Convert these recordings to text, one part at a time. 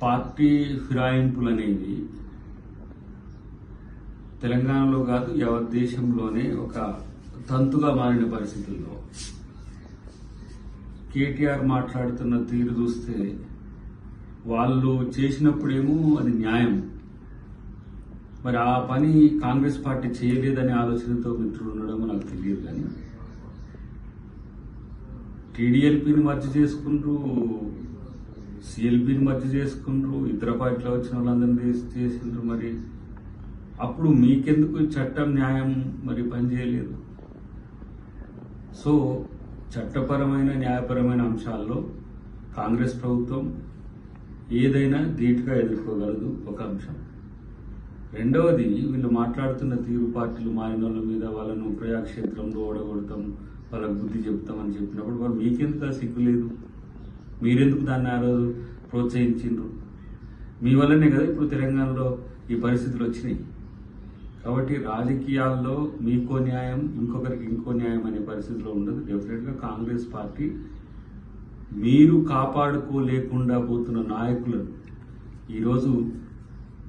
Party ఫిరాయింపులు అనేవి తెలంగాణలో కాదు యావత్ దేశంలోనే ఒక తంతుగా మారిన పరిస్థితుల్లో కేటీఆర్ మాట్లాడుతున్న తీరు చూస్తే వాళ్ళు చేసినప్పుడేమో అది న్యాయం, మరి ఆ పని కాంగ్రెస్ పార్టీ చేయలేదనే ఆలోచనతో మిత్రులు ఉండడమో నాకు తెలియదు. కానీ టీడీఎల్పీని మర్జీ చేసుకుంటూ సిఎల్పీని మర్జీ చేసుకుంటూ ఇతర పార్టీలో వచ్చిన వాళ్ళందరినీ చేసిండ్రు. మరి అప్పుడు మీకెందుకు చట్టం న్యాయం మరి పనిచేయలేదు? సో చట్టపరమైన న్యాయపరమైన అంశాల్లో కాంగ్రెస్ ప్రభుత్వం ఏదైనా ధీటుగా ఎదుర్కోగలదు, ఒక అంశం. రెండవది, వీళ్ళు మాట్లాడుతున్న తీరు పార్టీలు మారిన వాళ్ళ మీద వాళ్ళను ప్రజాక్షేత్రంలో ఓడగొడతాం, వాళ్ళకు బుద్ధి చెప్తామని చెప్పినప్పుడు వాళ్ళు మీకెందుకు సిగ్గులేదు? మీరెందుకు దాన్ని ఆ రోజు ప్రోత్సహించిండ్రు? మీ వల్లనే కదా ఇప్పుడు తెలంగాణలో ఈ పరిస్థితులు వచ్చినాయి. కాబట్టి రాజకీయాల్లో మీకో న్యాయం, ఇంకొకరికి ఇంకో న్యాయం అనే పరిస్థితిలో ఉండదు. డెఫినెట్గా కాంగ్రెస్ పార్టీ మీరు కాపాడుకోలేకుండా పోతున్న నాయకులను ఈరోజు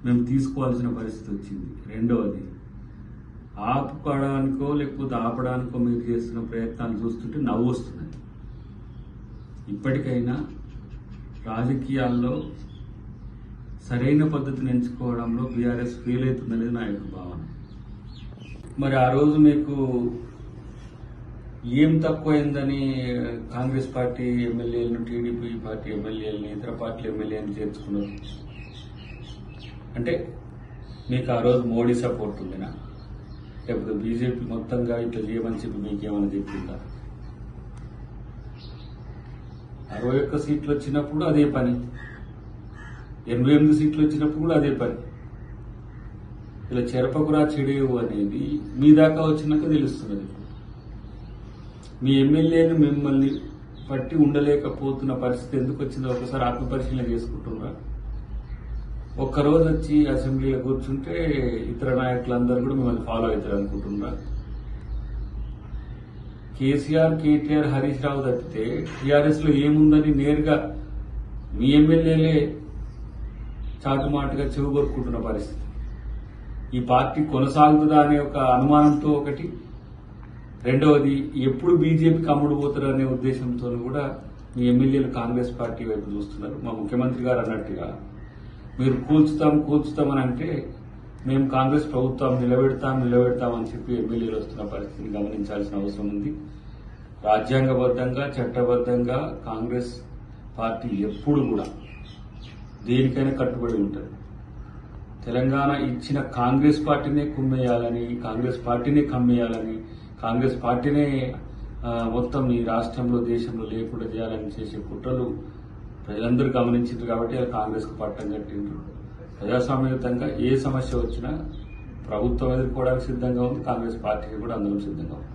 మేము తీసుకోవాల్సిన పరిస్థితి వచ్చింది. రెండవది, ఆపుకోవడానికో లేకపోతే ఆపడానికో మీరు చేస్తున్న ప్రయత్నాలు చూస్తుంటే నవ్వు వస్తున్నది. ఇప్పటికైనా రాజకీయాల్లో సరైన పద్ధతిని ఎంచుకోవడంలో బీఆర్ఎస్ ఫెయిల్ అవుతుందనేది నా యొక్క భావన. మరి ఆ రోజు మీకు ఏం తక్కువైందని కాంగ్రెస్ పార్టీ ఎమ్మెల్యేలను, టీడీపీ పార్టీ ఎమ్మెల్యేలను, ఇతర పార్టీల ఎమ్మెల్యేలను చేర్చుకున్నారు? అంటే మీకు ఆ రోజు మోడీ సపోర్ట్ ఉందినా, లేకపోతే బీజేపీ మొత్తంగా ఇట్లా చేయమని చెప్పి మీకేమైనా చెప్పిందా? 61 సీట్లు వచ్చినప్పుడు అదే పని, 88 సీట్లు వచ్చినప్పుడు కూడా అదే పని. ఇలా చెరపకురా చెడేవు అనేది మీ దాకా వచ్చినాక తెలుస్తున్నది. మీ ఎమ్మెల్యేలు మిమ్మల్ని పట్టి ఉండలేకపోతున్న పరిస్థితి ఎందుకు వచ్చిందో ఒకసారి ఆత్మపరిశీలన చేసుకుంటున్నారా? ఒక్కరోజు వచ్చి అసెంబ్లీలో కూర్చుంటే ఇతర నాయకులందరూ కూడా మిమ్మల్ని ఫాలో అవుతారు అనుకుంటున్నారా? కేసీఆర్, కేటీఆర్, హరీష్ రావు తప్పితే టీఆర్ఎస్ లో ఏముందని నేరుగా మీ ఎమ్మెల్యేలే చాటుమాటుగా చెవుగొట్టుకుంటున్న పరిస్థితి. ఈ పార్టీ కొనసాగుతుందా అనే ఒక అనుమానంతో ఒకటి, రెండవది ఎప్పుడు బీజేపీకి అమ్ముడు పోతారు అనే ఉద్దేశంతో కూడా మీ ఎమ్మెల్యేలు కాంగ్రెస్ పార్టీ వైపు చూస్తున్నారు. మా ముఖ్యమంత్రి గారు అన్నట్టుగా మీరు కూల్చుతామని అంటే మేము కాంగ్రెస్ ప్రభుత్వం నిలబెడతామని చెప్పి ఎమ్మెల్యేలు వస్తున్న పరిస్థితిని గమనించాల్సిన అవసరం ఉంది. రాజ్యాంగబద్ధంగా, చట్టబద్ధంగా కాంగ్రెస్ పార్టీ ఎప్పుడు కూడా దేనికైనా కట్టుబడి ఉంటుంది. తెలంగాణ ఇచ్చిన కాంగ్రెస్ పార్టీనే కుమ్మేయాలని, కాంగ్రెస్ పార్టీనే కమ్మేయాలని, కాంగ్రెస్ పార్టీనే మొత్తం ఈ రాష్ట్రంలో, దేశంలో లేకుండా చేయాలని చేసే కుట్రలు ప్రజలందరూ గమనించారు. కాబట్టి కాంగ్రెస్ కు పట్టం కట్టిండ్రు. ప్రజాస్వామ్యయుతంగా ఏ సమస్య వచ్చినా ప్రభుత్వం ఎదుర్కోవడానికి సిద్ధంగా ఉంది, కాంగ్రెస్ పార్టీకి కూడా అందరం సిద్ధంగా ఉంది.